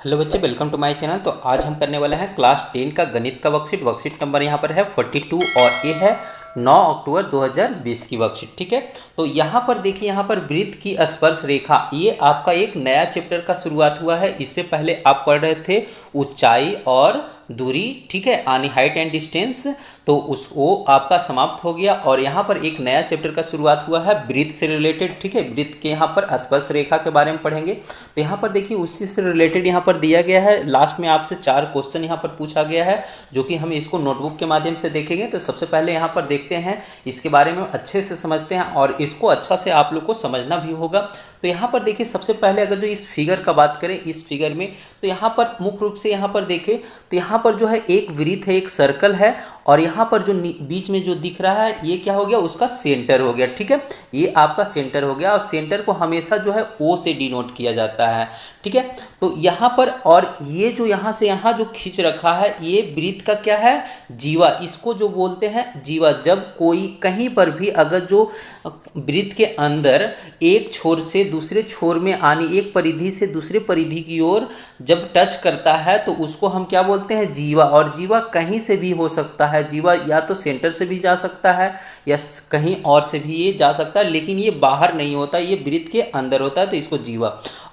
Hello बच्चे, welcome to my channel. तो आज हम करने वाले हैं क्लास 10 का गणित का वर्कशीट नंबर यहाँ पर है 42 और ये है 9 अक्टूबर 2020 की वर्कशीट। ठीक है, तो यहाँ पर देखिए, यहाँ पर वृत्त की स्पर्श रेखा, ये आपका एक नया चैप्टर का शुरुआत हुआ है। इससे पहले आप पढ़ रहे थे ऊंचाई और दूरी, ठीक है, यानी हाइट एंड डिस्टेंस, तो वो आपका समाप्त हो गया और यहाँ पर एक नया चैप्टर का शुरुआत हुआ है वृत्त से रिलेटेड। ठीक है, वृत्त के यहाँ पर स्पर्श रेखा के बारे में पढ़ेंगे। तो यहाँ पर देखिए, उसी से रिलेटेड यहाँ पर दिया गया है। लास्ट में आपसे 4 क्वेश्चन यहाँ पर पूछा गया है, जो कि हम इसको नोटबुक के माध्यम से देखेंगे। तो सबसे पहले यहाँ पर देखते हैं, इसके बारे में अच्छे से समझते हैं और इसको अच्छा से आप लोग को समझना भी होगा। तो यहाँ पर देखिए, सबसे पहले अगर जो इस फिगर का बात करें, इस फिगर में तो यहाँ पर मुख्य रूप से यहाँ पर देखें तो यहाँ पर जो है एक वृत्त है, एक सर्कल है, और यहाँ पर जो बीच में जो दिख रहा है ये क्या हो गया, उसका सेंटर हो गया। ठीक है, ये आपका सेंटर हो गया और सेंटर को हमेशा जो है ओ से डिनोट किया जाता है। ठीक है, तो यहाँ पर और ये जो यहाँ से यहाँ जो खींच रखा है, ये वृत्त का क्या है, जीवा, इसको जो बोलते हैं जीवा। जब कोई कहीं पर भी अगर जो वृत्त के अंदर एक छोर से दूसरे छोर में आनी, एक परिधि से दूसरे परिधि की ओर जब टच करता है तो उसको हम क्या बोलते हैं, जीवा। और जीवा कहीं से भी हो सकता है, जीवा या तो सेंटर से भी जा सकता है या कहीं और से भी ये जा सकता है, लेकिन ये बाहर नहीं होता, ये वृत्त के अंदर होता है, तो इसको जीवा।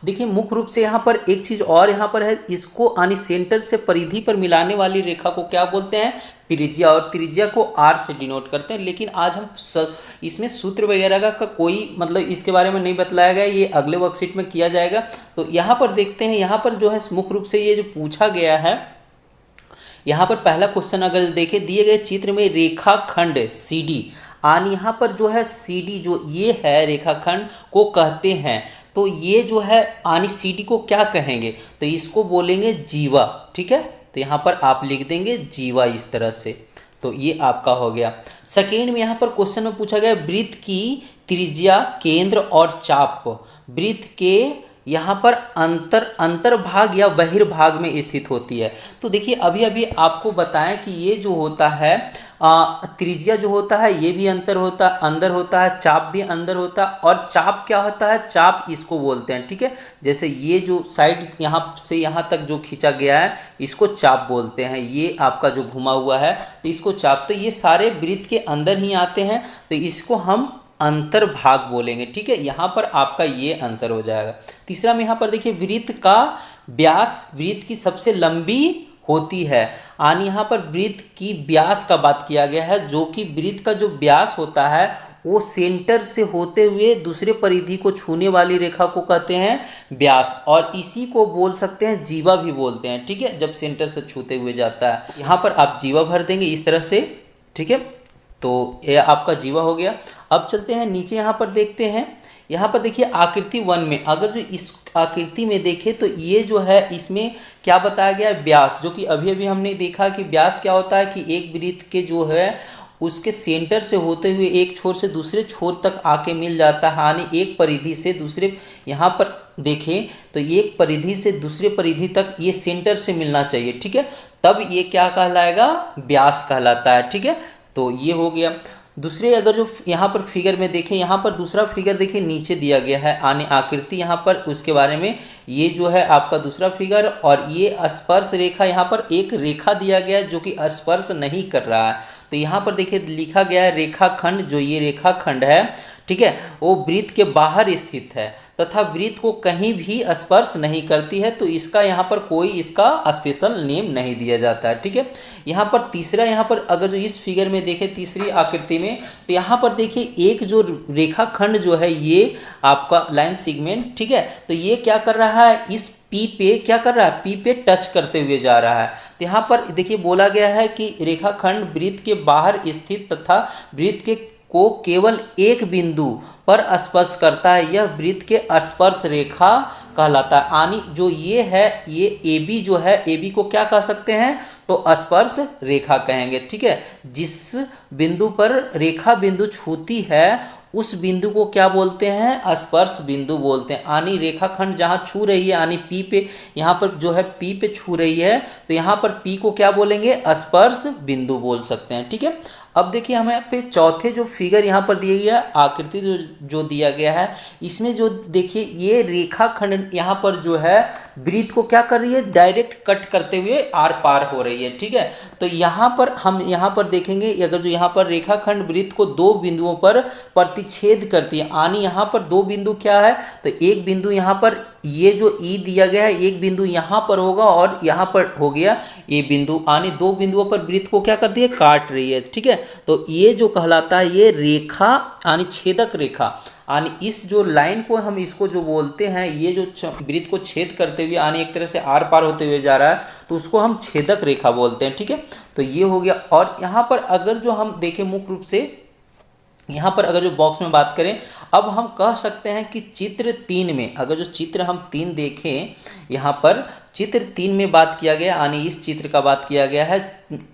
देखिए, मुख्य रूप से यहाँ पर एक चीज और यहाँ पर है, इसको यानी सेंटर से परिधि पर मिलाने वाली रेखा को क्या बोलते हैं, त्रिज्या, और त्रिज्या को आर से डिनोट करते हैं। लेकिन आज हम इसमें सूत्र वगैरह का कोई मतलब इसके बारे में नहीं बतलाया गया, ये अगले वर्कशीट में किया जाएगा। तो यहाँ पर देखते हैं, यहाँ पर जो है मुख्य रूप से ये जो पूछा गया है, यहाँ पर पहला क्वेश्चन अगर देखें, दिए गए चित्र में रेखाखंड CD, आन यहाँ पर जो है CD जो ये है रेखाखंड को कहते हैं। तो ये जो है आनी CD को क्या कहेंगे, तो इसको बोलेंगे जीवा। ठीक है, तो यहाँ पर आप लिख देंगे जीवा इस तरह से। तो ये आपका हो गया। सेकेंड में यहाँ पर क्वेश्चन में पूछा गया वृत्त की त्रिज्या, केंद्र और चाप वृत्त के यहाँ पर अंतर्भाग या बहिर्भाग में स्थित होती है। तो देखिए, अभी अभी आपको बताएं कि ये जो होता है त्रिज्या जो होता है ये भी अंदर होता है, चाप भी अंदर होता है। और चाप क्या होता है, चाप इसको बोलते हैं। ठीक है, जैसे ये जो साइड यहाँ से यहाँ तक जो खींचा गया है इसको चाप बोलते हैं, ये आपका जो घुमा हुआ है तो इसको चाप। तो ये सारे वृत्त के अंदर ही आते हैं, तो इसको हम अंतर्भाग बोलेंगे। ठीक है, यहाँ पर आपका ये आंसर हो जाएगा। तीसरा में यहाँ पर देखिए, वृत्त का व्यास वृत्त की सबसे लंबी होती है। यानी यहाँ पर वृत्त की व्यास का बात किया गया है, जो कि वृत्त का जो व्यास होता है वो सेंटर से होते हुए दूसरे परिधि को छूने वाली रेखा को कहते हैं व्यास, और इसी को बोल सकते हैं जीवा भी बोलते हैं। ठीक है, जब सेंटर से छूते हुए जाता है, यहाँ पर आप जीवा भर देंगे इस तरह से। ठीक है, तो ये आपका जीवा हो गया। अब चलते हैं नीचे, यहाँ पर देखते हैं, यहाँ पर देखिए आकृति 1 में अगर जो इस आकृति में देखें तो ये जो है इसमें क्या बताया गया है, व्यास, जो कि अभी अभी हमने देखा कि व्यास क्या होता है कि एक वृत्त के जो है उसके सेंटर से होते हुए एक छोर से दूसरे छोर तक आके मिल जाता है। यानी एक परिधि से दूसरे, यहाँ पर देखें तो एक परिधि से दूसरे परिधि तक ये सेंटर से मिलना चाहिए। ठीक है, तब ये क्या कहलाएगा, व्यास कहलाता है। ठीक है, तो ये हो गया। दूसरे अगर जो यहाँ पर फिगर में देखें, यहाँ पर दूसरा फिगर देखिए नीचे दिया गया है आने आकृति, यहाँ पर उसके बारे में ये जो है आपका दूसरा फिगर, और ये स्पर्श रेखा, यहाँ पर एक रेखा दिया गया है जो कि स्पर्श नहीं कर रहा है। तो यहाँ पर देखिए लिखा गया है रेखाखंड, जो ये रेखाखंड है, ठीक है, वो वृत्त के बाहर स्थित है तथा वृत्त को कहीं भी स्पर्श नहीं करती है। तो इसका यहाँ पर कोई इसका स्पेशल नेम नहीं दिया जाता है। ठीक है, यहाँ पर तीसरा, यहाँ पर अगर जो इस फिगर में देखें तीसरी आकृति में, तो यहाँ पर देखिए एक जो रेखाखंड जो है ये आपका लाइन सेगमेंट, ठीक है, तो ये क्या कर रहा है, इस पी पे क्या कर रहा है, पी पे टच करते हुए जा रहा है। तो यहाँ पर देखिए बोला गया है कि रेखाखंड वृत्त के बाहर स्थित तथा वृत्त के को केवल एक बिंदु पर स्पर्श करता है, यह वृत्त के स्पर्श रेखा कहलाता है। यानी जो ये है, ये AB जो है, AB को क्या कह सकते हैं, तो स्पर्श रेखा कहेंगे। ठीक है, जिस बिंदु पर रेखा बिंदु छूती है उस बिंदु को क्या बोलते हैं, स्पर्श बिंदु बोलते हैं। यानी रेखाखंड जहाँ छू रही है, यानी P पे, यहाँ पर जो है P पे छू रही है, तो यहाँ पर P को क्या बोलेंगे, स्पर्श बिंदु बोल सकते हैं। ठीक है, अब देखिए हमें यहाँ पे चौथे जो फिगर यहाँ पर दिया गया आकृति जो दिया गया है, इसमें जो देखिए ये रेखाखंड यहाँ पर जो है वृत्त को क्या कर रही है, डायरेक्ट कट करते हुए आर पार हो रही है। ठीक है, तो यहाँ पर हम यहाँ पर देखेंगे अगर जो यहाँ पर रेखाखंड वृत्त को दो बिंदुओं पर प्रतिच्छेद करती है, यानी यहाँ पर दो बिंदु क्या है, तो एक बिंदु यहाँ पर ये जो ई दिया गया है, एक बिंदु यहाँ पर होगा और यहाँ पर हो गया ये बिंदु, यानी दो बिंदुओं पर वृत्त को क्या करती है, काट रही है। ठीक है, तो ये जो कहलाता है ये रेखा यानी छेदक रेखा, यानी इस जो लाइन को हम इसको जो बोलते हैं, ये जो वृत्त को छेद करते हुए यानी एक तरह से आर पार होते हुए जा रहा है, तो उसको हम छेदक रेखा बोलते हैं। ठीक है, तो ये हो गया। और यहाँ पर अगर जो हम देखें मुख्य रूप से यहाँ पर अगर जो बॉक्स में बात करें, अब हम कह सकते हैं कि चित्र 3 में अगर जो चित्र हम 3 देखें, यहाँ पर चित्र 3 में बात किया गया, यानी इस चित्र का बात किया गया है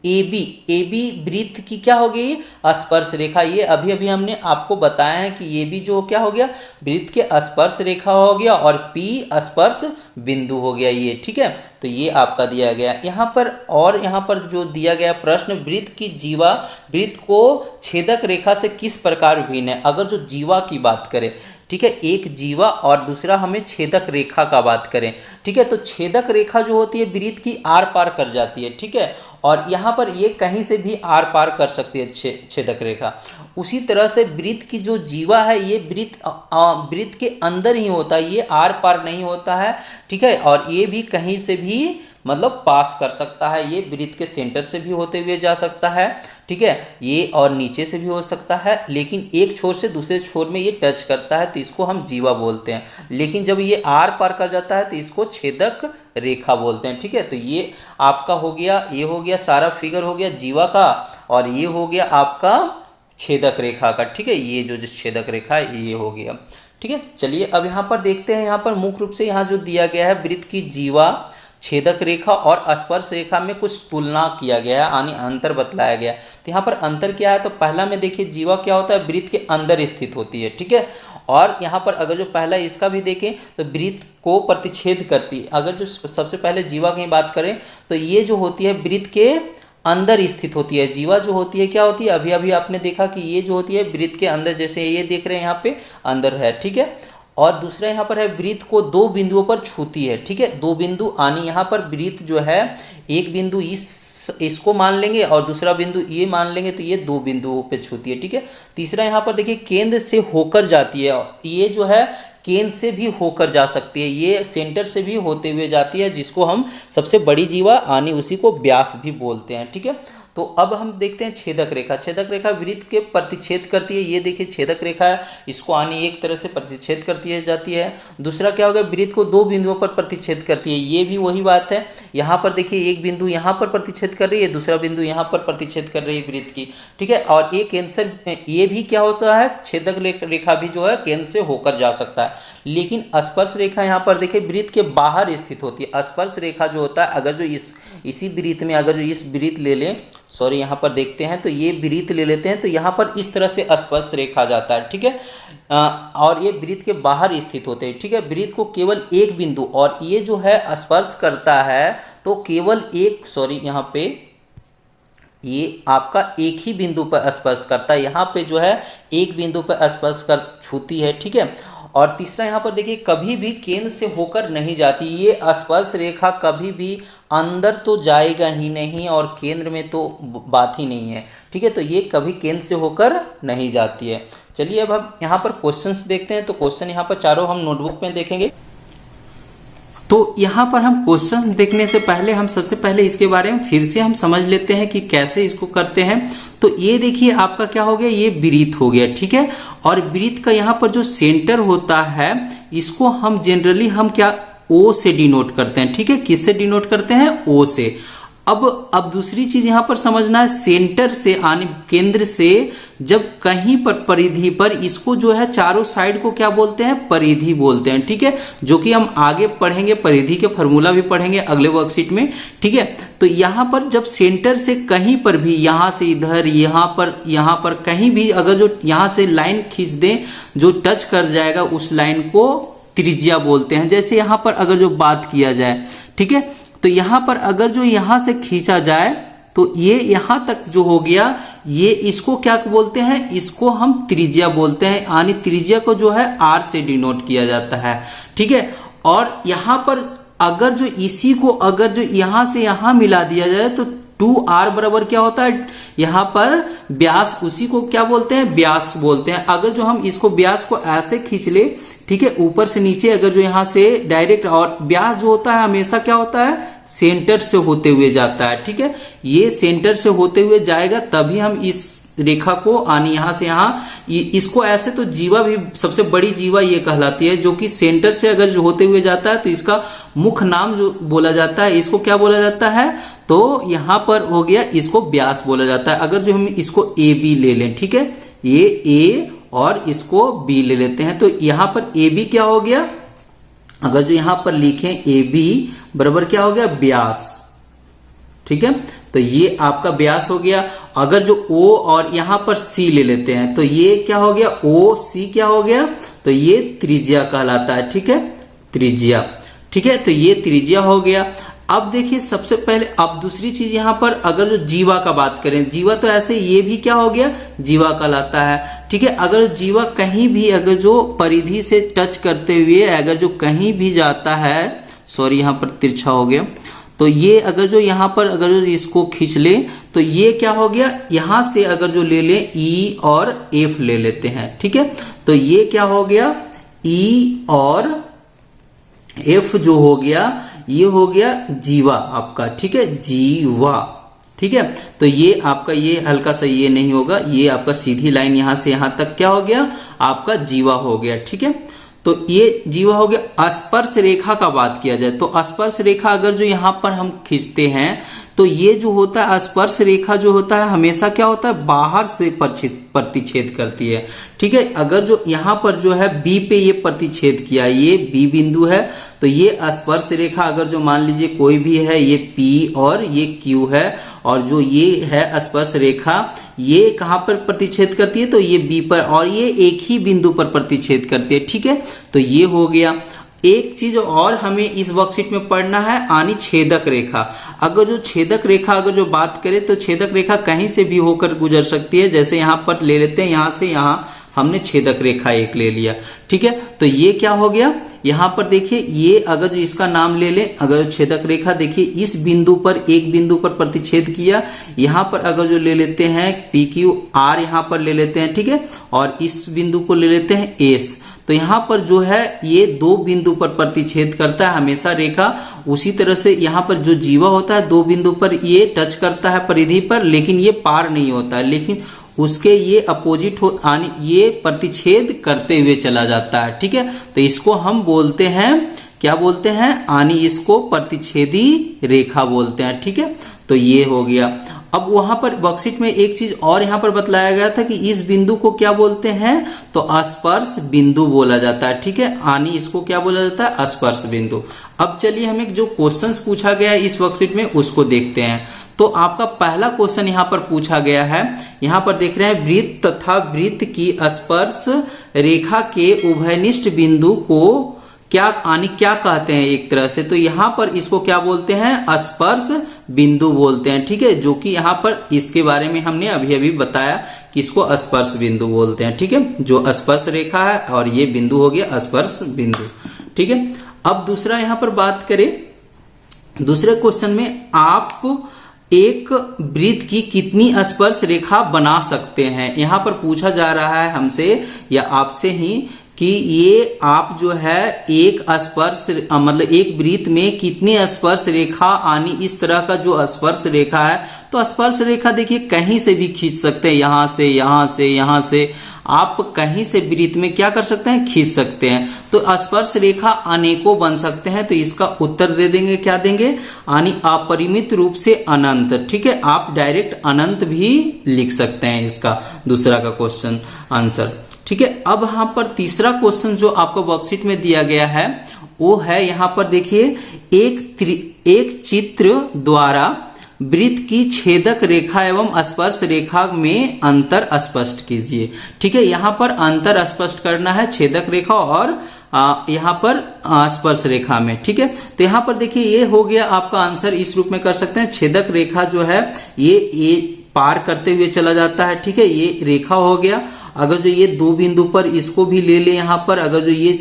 AB वृत्त की क्या हो गई, स्पर्श रेखा। ये अभी अभी हमने आपको बताया है कि ये भी जो क्या हो गया, वृत्त के स्पर्श रेखा हो गया और P स्पर्श बिंदु हो गया ये। ठीक है, तो ये आपका दिया गया यहाँ पर। और यहाँ पर जो दिया गया प्रश्न, वृत्त की जीवा वृत्त को छेदक रेखा से किस प्रकार भिन्न है। अगर जो जीवा की बात करें, ठीक है, एक जीवा और दूसरा हमें छेदक रेखा का बात करें। ठीक है, तो छेदक रेखा जो होती है वृत्त की आर पार कर जाती है। ठीक है, और यहाँ पर ये कहीं से भी आर पार कर सकती है छेदक रेखा। उसी तरह से वृत्त की जो जीवा है ये वृत्त के अंदर ही होता है, ये आर पार नहीं होता है। ठीक है, और ये भी कहीं से भी मतलब पास कर सकता है, ये वृत्त के सेंटर से भी होते हुए जा सकता है। ठीक है, ये और नीचे से भी हो सकता है, लेकिन एक छोर से दूसरे छोर में ये टच करता है तो इसको हम जीवा बोलते हैं। लेकिन जब ये आर पार कर जाता है तो इसको छेदक रेखा बोलते हैं। ठीक है, तो ये आपका हो गया, ये हो गया सारा फिगर हो गया जीवा का, और ये हो गया आपका छेदक रेखा का। ठीक है, ये जो छेदक रेखा है ये हो गया। ठीक है, चलिए अब यहाँ पर देखते हैं, यहाँ पर मुख्य रूप से यहाँ जो दिया गया है वृत्त की जीवा, छेदक रेखा और स्पर्श रेखा में कुछ तुलना किया गया है, यानी अंतर बतलाया गया। तो यहाँ पर अंतर क्या है, तो पहला में देखिए जीवा क्या होता है, वृत्त के अंदर स्थित होती है। ठीक है, और यहाँ पर अगर जो पहला इसका भी देखें तो वृत्त को प्रतिच्छेद करती है। अगर जो सबसे पहले जीवा की बात करें तो ये जो होती है वृत्त के अंदर स्थित होती है। जीवा जो होती है क्या होती है, अभी अभी आपने देखा कि ये जो होती है वृत्त के अंदर, जैसे ये देख रहे हैं यहाँ पे अंदर है। ठीक है, और दूसरा यहाँ पर है वृत्त को दो बिंदुओं पर छूती है। ठीक है, दो बिंदु, यानी यहाँ पर वृत्त जो है एक बिंदु इसको मान लेंगे और दूसरा बिंदु ये मान लेंगे, तो ये दो बिंदुओं पे छूती है। ठीक है, तीसरा यहाँ पर देखिए केंद्र से होकर जाती है, ये जो है केंद्र से भी होकर जा सकती है, ये सेंटर से भी होते हुए जाती है, जिसको हम सबसे बड़ी जीवा यानी उसी को व्यास भी बोलते हैं। ठीक है, तो अब हम देखते हैं छेदक रेखा। छेदक रेखा वृत्त के प्रतिच्छेद करती है, ये देखिए छेदक रेखा है, इसको आनी एक तरह से प्रतिच्छेद करती है जाती है। दूसरा क्या होगा, वृत्त को दो बिंदुओं पर प्रतिच्छेद करती है, ये भी वही बात है। यहाँ पर देखिए एक बिंदु यहाँ पर प्रतिच्छेद कर रही है, दूसरा बिंदु यहाँ पर प्रतिच्छेद कर रही है वृत्त की। ठीक है, और ये केंद्र से, ये भी क्या होता है, छेदक रेखा भी जो है केंद्र से होकर जा सकता है। लेकिन स्पर्श रेखा यहाँ पर देखिए वृत्त के बाहर स्थित होती है। स्पर्श रेखा जो होता है, अगर जो इसी वृत्त में अगर जो इस वृत्त ले लें, सॉरी यहाँ पर देखते हैं तो ये वृत्त ले लेते हैं, तो यहाँ पर इस तरह से स्पर्श रेखा जाता है। ठीक है, और ये वृत्त के बाहर स्थित होते हैं। ठीक है, वृत्त को केवल एक बिंदु, और ये जो है स्पर्श करता है तो केवल एक, सॉरी यहाँ पे ये आपका एक ही बिंदु पर स्पर्श करता है, यहाँ पे जो है एक बिंदु पर स्पर्श कर छूती है। ठीक है, और तीसरा यहाँ पर देखिए कभी भी केंद्र से होकर नहीं जाती, ये स्पर्श रेखा कभी भी अंदर तो जाएगा ही नहीं और केंद्र में तो बात ही नहीं है। ठीक है, तो ये कभी केंद्र से होकर नहीं जाती है। चलिए अब हम यहाँ पर क्वेश्चंस देखते हैं, तो क्वेश्चन यहाँ पर चारों हम नोटबुक में देखेंगे। तो यहाँ पर हम क्वेश्चन देखने से पहले हम सबसे पहले इसके बारे में फिर से हम समझ लेते हैं कि कैसे इसको करते हैं। तो ये देखिए आपका क्या हो गया, ये वृत्त हो गया। ठीक है, और वृत्त का यहाँ पर जो सेंटर होता है इसको हम जनरली हम क्या ओ से डिनोट करते हैं। ठीक है, किससे डिनोट करते हैं, ओ से। अब दूसरी चीज यहां पर समझना है, सेंटर से यानी केंद्र से जब कहीं पर परिधि पर, इसको जो है चारों साइड को क्या बोलते हैं, परिधि बोलते हैं। ठीक है, जो कि हम आगे पढ़ेंगे, परिधि के फॉर्मूला भी पढ़ेंगे अगले वर्कशीट में। ठीक है, तो यहां पर जब सेंटर से कहीं पर भी, यहां से इधर, यहां पर कहीं भी अगर जो यहां से लाइन खींच दें, जो टच कर जाएगा उस लाइन को त्रिज्या बोलते हैं। जैसे यहां पर अगर जो बात किया जाए, ठीक है, तो यहां पर अगर जो यहां से खींचा जाए तो ये यहां तक जो हो गया, ये इसको क्या बोलते हैं, इसको हम त्रिज्या बोलते हैं, यानी त्रिज्या को जो है r से डिनोट किया जाता है। ठीक है, और यहां पर अगर जो इसी को अगर जो यहां से यहां मिला दिया जाए तो 2r बराबर क्या होता है, यहां पर व्यास, उसी को क्या बोलते हैं, व्यास बोलते हैं। अगर जो हम इसको व्यास को ऐसे खींच ले, ठीक है, ऊपर से नीचे, अगर जो यहां से डायरेक्ट, और व्यास जो होता है हमेशा क्या होता है, सेंटर से होते हुए जाता है। ठीक है, ये सेंटर से होते हुए जाएगा तभी हम इस रेखा को आनी यहां से यहां, इसको ऐसे तो जीवा भी सबसे बड़ी जीवा ये कहलाती है, जो कि सेंटर से अगर जो होते हुए जाता है तो इसका मुख्य नाम जो बोला जाता है, इसको क्या बोला जाता है, तो यहां पर हो गया, इसको व्यास बोला जाता है। अगर जो हम इसको ए बी ले लें, ठीक है, ये ए और इसको बी ले लेते हैं, तो यहां पर ए बी क्या हो गया, अगर जो यहां पर लिखें ए बी बराबर क्या हो गया, व्यास। ठीक है, तो ये आपका व्यास हो गया। अगर जो O और यहां पर C ले लेते हैं तो ये क्या हो गया, O C क्या हो गया, तो ये त्रिज्या कहलाता है। ठीक है, त्रिज्या। ठीक है, तो ये त्रिज्या हो गया। अब देखिए सबसे पहले, अब दूसरी चीज यहां पर अगर जो जीवा का बात करें, जीवा तो ऐसे ये भी क्या हो गया, जीवा कहलाता है। ठीक है, अगर जीवा कहीं भी अगर जो परिधि से टच करते हुए अगर जो कहीं भी जाता है, सॉरी यहां पर तिरछा हो गया, तो ये अगर जो यहां पर अगर जो इसको खींच ले तो ये क्या हो गया, यहां से अगर जो ले ले E और F ले लेते हैं। ठीक है, तो ये क्या हो गया, E और F जो हो गया, ये हो गया जीवा आपका। ठीक है, जीवा। ठीक है, तो ये आपका ये हल्का सा ये नहीं होगा, ये आपका सीधी लाइन यहां से यहां तक क्या हो गया, आपका जीवा हो गया। ठीक है, तो ये जीवा हो गया। स्पर्श रेखा का बात किया जाए तो स्पर्श रेखा अगर जो यहां पर हम खींचते हैं तो ये जो होता है स्पर्श रेखा जो होता है हमेशा क्या होता है, बाहर से प्रतिच्छेद करती है। ठीक है, अगर जो यहां पर जो है बी पे ये प्रतिच्छेद किया, ये बी बिंदु है, तो ये स्पर्श रेखा अगर जो मान लीजिए कोई भी है, ये पी और ये क्यू है, और जो ये है स्पर्श रेखा ये कहां पर प्रतिच्छेद करती है, तो ये बी पर, और ये एक ही बिंदु पर प्रतिच्छेद करती है। ठीक है, तो ये हो गया। एक चीज और हमें इस वर्कशीट में पढ़ना है, आनी छेदक रेखा। अगर जो छेदक रेखा अगर जो बात करें तो छेदक रेखा कहीं से भी होकर गुजर सकती है। जैसे यहां पर ले लेते हैं, यहां से यहां हमने छेदक रेखा एक ले लिया। ठीक है, तो ये क्या हो गया, यहां पर देखिए, ये अगर जो इसका नाम ले ले, अगर छेदक रेखा देखिए इस बिंदु पर, एक बिंदु पर प्रतिच्छेद किया, यहां पर अगर जो ले लेते हैं पी क्यू आर यहां पर ले लेते हैं। ठीक है, और इस बिंदु को ले लेते हैं एस, तो यहां पर जो है ये दो बिंदु पर प्रतिच्छेद करता है हमेशा रेखा। उसी तरह से यहां पर जो जीवा होता है दो बिंदु पर ये टच करता है परिधि पर, लेकिन ये पार नहीं होता है, लेकिन उसके ये अपोजिट ये प्रतिच्छेद करते हुए चला जाता है। ठीक है, तो इसको हम बोलते हैं, क्या बोलते हैं, आनी इसको प्रतिच्छेदी रेखा बोलते हैं। ठीक है, तो ये हो गया। अब वहां पर वर्कशीट में एक चीज और यहां पर बतलाया गया था कि इस बिंदु को क्या बोलते हैं, तो स्पर्श बिंदु बोला जाता है। ठीक है, आनी इसको क्या बोला जाता है, स्पर्श बिंदु। अब चलिए हमें जो क्वेश्चंस पूछा गया है इस वर्कशीट में उसको देखते हैं। तो आपका पहला क्वेश्चन यहां पर पूछा गया है, यहां पर देख रहे हैं, वृत्त तथा वृत्त की स्पर्श रेखा के उभयनिष्ठ बिंदु को क्या कहते हैं एक तरह से, तो यहां पर इसको क्या बोलते हैं, स्पर्श बिंदु बोलते हैं। ठीक है, जो कि यहां पर इसके बारे में हमने अभी अभी बताया कि इसको स्पर्श बिंदु बोलते हैं। ठीक है, जो स्पर्श रेखा है और ये बिंदु हो गया स्पर्श बिंदु। ठीक है, अब दूसरा यहां पर बात करें, दूसरे क्वेश्चन में आप एक वृत्त की कितनी स्पर्श रेखा बना सकते हैं, यहां पर पूछा जा रहा है हमसे या आपसे ही कि ये आप जो है एक स्पर्श मतलब एक वृत्त में कितनी स्पर्श रेखा आनी, इस तरह का जो स्पर्श रेखा है, तो स्पर्श रेखा देखिए कहीं से भी खींच सकते हैं, यहां से यहां से यहां से, आप कहीं से वृत्त में क्या कर सकते हैं, खींच सकते हैं। तो स्पर्श रेखा अनेकों बन सकते हैं, तो इसका उत्तर दे देंगे, क्या देंगे, यानी अपरिमित रूप से अनंत। ठीक है, आप डायरेक्ट अनंत भी लिख सकते हैं इसका दूसरा का क्वेश्चन आंसर। ठीक है, अब यहां पर तीसरा क्वेश्चन जो आपको वर्कशीट में दिया गया है वो है, यहां पर देखिए, एक चित्र द्वारा वृत्त की छेदक रेखा एवं स्पर्श रेखा में अंतर स्पष्ट कीजिए। ठीक है, यहां पर अंतर स्पष्ट करना है छेदक रेखा और यहां पर स्पर्श रेखा में। ठीक है, तो यहां पर देखिए ये हो गया आपका आंसर, इस रूप में कर सकते हैं, छेदक रेखा जो है ये पार करते हुए चला जाता है, ठीक है, ये रेखा हो गया। अगर जो ये दो बिंदु पर इसको भी ले ले यहाँ पर, अगर जो ये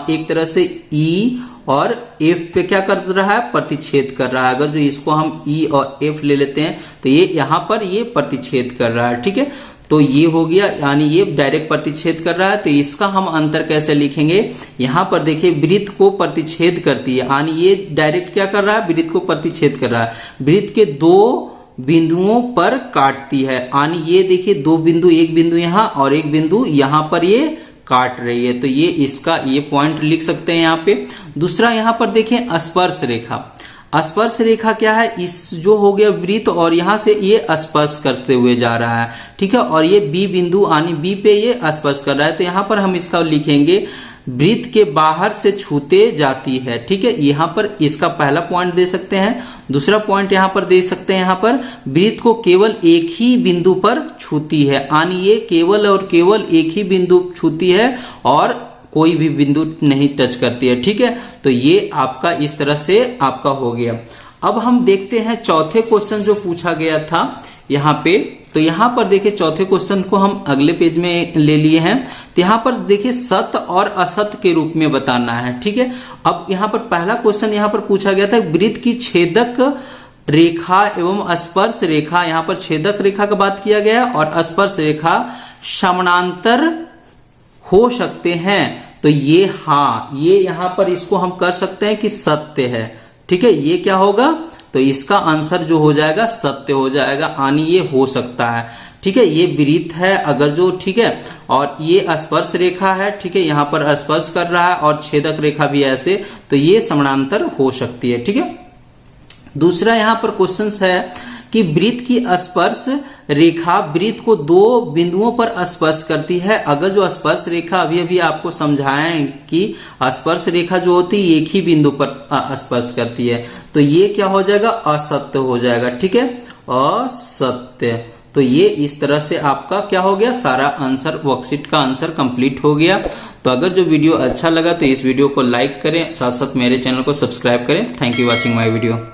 एक तरह से ई और एफ पे क्या कर रहा है, प्रतिच्छेद कर रहा है। अगर जो इसको हम ई और एफ ले लेते हैं तो ये यहाँ पर ये प्रतिच्छेद कर रहा है, ठीक है। तो ये हो गया, यानी ये डायरेक्ट प्रतिच्छेद कर रहा है। तो इसका हम अंतर कैसे लिखेंगे, यहाँ पर देखिए वृत्त को प्रतिच्छेद करती है, यानी ये डायरेक्ट क्या कर रहा है, वृत्त को प्रतिच्छेद कर रहा है, वृत्त के दो बिंदुओं पर काटती है। यानी ये देखिए दो बिंदु, एक बिंदु यहाँ और एक बिंदु यहाँ पर ये काट रही है। तो ये इसका ये पॉइंट लिख सकते हैं यहाँ पे। दूसरा यहाँ पर देखें स्पर्श रेखा। स्पर्श रेखा क्या है, इस जो हो गया वृत्त और यहां से ये स्पर्श करते हुए जा रहा है, ठीक है, और ये बी बिंदु यानी बी पे ये स्पर्श कर रहा है। तो यहाँ पर हम इसका लिखेंगे वृत्त के बाहर से छूते जाती है, ठीक है। यहाँ पर इसका पहला पॉइंट दे सकते हैं। दूसरा पॉइंट यहाँ पर दे सकते हैं, यहाँ पर वृत्त को केवल एक ही बिंदु पर छूती है, यानी ये केवल और केवल एक ही बिंदु छूती है और कोई भी बिंदु नहीं टच करती है, ठीक है। तो ये आपका इस तरह से आपका हो गया। अब हम देखते हैं चौथे क्वेश्चन जो पूछा गया था यहाँ पे। तो यहाँ पर देखिए चौथे क्वेश्चन को हम अगले पेज में ले लिए हैं। तो यहाँ पर देखिए सत्य और असत्य के रूप में बताना है, ठीक है। अब यहाँ पर पहला क्वेश्चन यहाँ पर पूछा गया था वृत्त की छेदक रेखा एवं स्पर्श रेखा, यहाँ पर छेदक रेखा का बात किया गया और स्पर्श रेखा समानांतर हो सकते हैं। तो ये हाँ, ये यहाँ पर इसको हम कर सकते हैं कि सत्य है, ठीक है। ये क्या होगा, तो इसका आंसर जो हो जाएगा सत्य हो जाएगा, यानी ये हो सकता है, ठीक है। ये वृत्त है अगर जो, ठीक है, और ये स्पर्श रेखा है, ठीक है, यहाँ पर स्पर्श कर रहा है और छेदक रेखा भी ऐसे, तो ये समानांतर हो सकती है, ठीक है। दूसरा यहाँ पर क्वेश्चन है कि वृत्त की स्पर्श रेखा वृत्त को दो बिंदुओं पर स्पर्श करती है। अगर जो स्पर्श रेखा अभी आपको समझाएं कि स्पर्श रेखा जो होती है एक ही बिंदु पर स्पर्श करती है, तो ये क्या हो जाएगा, असत्य हो जाएगा, ठीक है, असत्य। तो ये इस तरह से आपका क्या हो गया, सारा आंसर वर्कशीट का आंसर कंप्लीट हो गया। तो अगर जो वीडियो अच्छा लगा तो इस वीडियो को लाइक करें, साथ साथ मेरे चैनल को सब्सक्राइब करें। Thank you watching my video.